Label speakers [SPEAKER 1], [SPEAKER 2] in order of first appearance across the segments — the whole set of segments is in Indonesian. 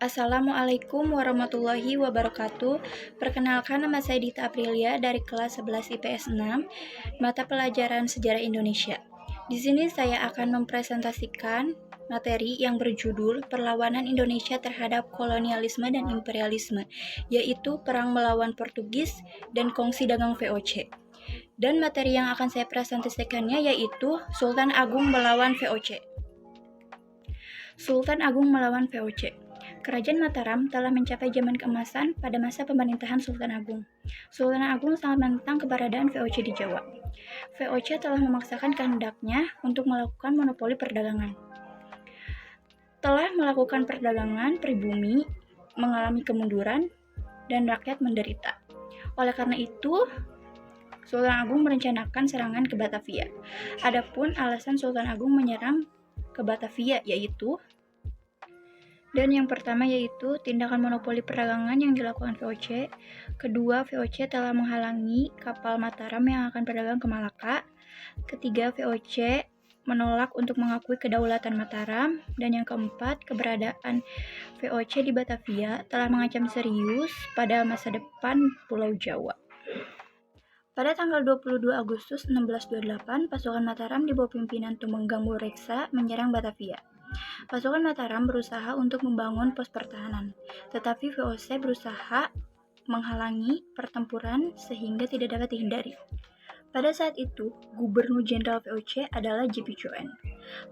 [SPEAKER 1] Assalamualaikum warahmatullahi wabarakatuh. Perkenalkan, nama saya Dita Aprilia dari kelas 11 IPS 6, mata pelajaran Sejarah Indonesia. Di sini saya akan mempresentasikan materi yang berjudul Perlawanan Indonesia terhadap Kolonialisme dan Imperialisme, yaitu Perang melawan Portugis dan Kongsi Dagang VOC. Dan materi yang akan saya presentasikannya yaitu Sultan Agung melawan VOC. Sultan Agung melawan VOC. Kerajaan Mataram telah mencapai zaman keemasan pada masa pemerintahan Sultan Agung. Sultan Agung sangat menentang keberadaan VOC di Jawa. VOC telah memaksakan kehendaknya untuk melakukan monopoli perdagangan. Telah melakukan perdagangan pribumi, mengalami kemunduran, dan rakyat menderita. Oleh karena itu, Sultan Agung merencanakan serangan ke Batavia. Adapun alasan Sultan Agung menyerang ke Batavia yaitu yang pertama yaitu tindakan monopoli perdagangan yang dilakukan VOC. Kedua, VOC telah menghalangi kapal Mataram yang akan berdagang ke Malaka. Ketiga, VOC menolak untuk mengakui kedaulatan Mataram. Dan yang keempat, keberadaan VOC di Batavia telah mengancam serius pada masa depan Pulau Jawa. Pada tanggal 22 Agustus 1628, pasukan Mataram di bawah pimpinan Tumenggang Boreksa menyerang Batavia. Pasukan Mataram berusaha untuk membangun pos pertahanan, tetapi VOC berusaha menghalangi pertempuran sehingga tidak dapat dihindari. Pada saat itu, Gubernur Jenderal VOC adalah J.P. Coen.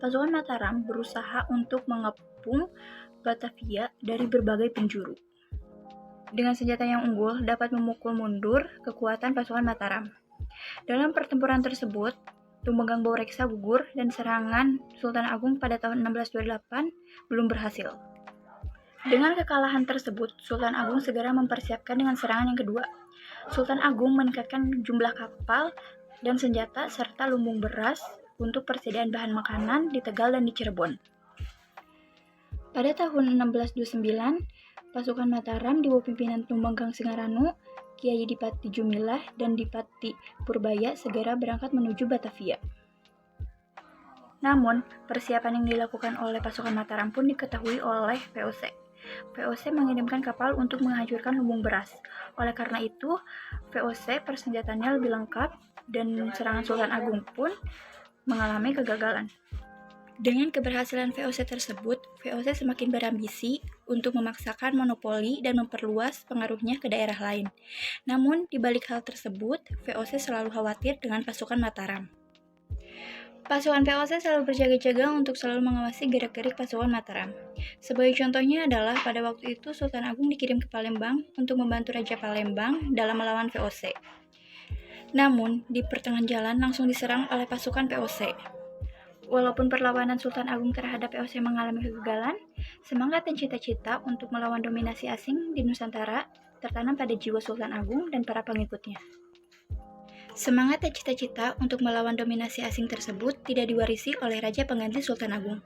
[SPEAKER 1] Pasukan Mataram berusaha untuk mengepung Batavia dari berbagai penjuru. Dengan senjata yang unggul dapat memukul mundur kekuatan pasukan Mataram. Dalam pertempuran tersebut, Tumenggang Boreksa gugur dan serangan Sultan Agung pada tahun 1628 belum berhasil. Dengan kekalahan tersebut, Sultan Agung segera mempersiapkan dengan serangan yang kedua. Sultan Agung meningkatkan jumlah kapal dan senjata serta lumbung beras untuk persediaan bahan makanan di Tegal dan di Cirebon. Pada tahun 1629, pasukan Mataram di bawah pimpinan Tumenggang Singaranu, Kiai Dipati Jumilah, dan Dipati Purbaya segera berangkat menuju Batavia. Namun, persiapan yang dilakukan oleh pasukan Mataram pun diketahui oleh VOC. VOC mengirimkan kapal untuk menghancurkan lumbung beras. Oleh karena itu, VOC persenjataannya lebih lengkap dan serangan Sultan Agung pun mengalami kegagalan. Dengan keberhasilan VOC tersebut, VOC semakin berambisi untuk memaksakan monopoli dan memperluas pengaruhnya ke daerah lain. Namun, di balik hal tersebut, VOC selalu khawatir dengan pasukan Mataram. Pasukan VOC selalu berjaga-jaga untuk selalu mengawasi gerak-gerik pasukan Mataram. Sebagai contohnya adalah pada waktu itu Sultan Agung dikirim ke Palembang untuk membantu Raja Palembang dalam melawan VOC. Namun, di pertengahan jalan langsung diserang oleh pasukan VOC. Walaupun perlawanan Sultan Agung terhadap VOC mengalami kegagalan, semangat dan cita-cita untuk melawan dominasi asing di Nusantara tertanam pada jiwa Sultan Agung dan para pengikutnya. Semangat dan cita-cita untuk melawan dominasi asing tersebut tidak diwarisi oleh Raja pengganti Sultan Agung.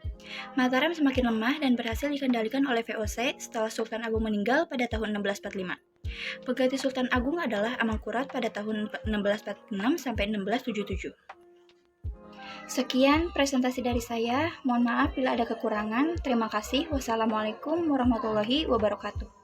[SPEAKER 1] Mataram semakin lemah dan berhasil dikendalikan oleh VOC setelah Sultan Agung meninggal pada tahun 1645. Pengganti Sultan Agung adalah Amangkurat pada tahun 1646 sampai 1677. Sekian presentasi dari saya. Mohon maaf bila ada kekurangan. Terima kasih. Wassalamualaikum warahmatullahi wabarakatuh.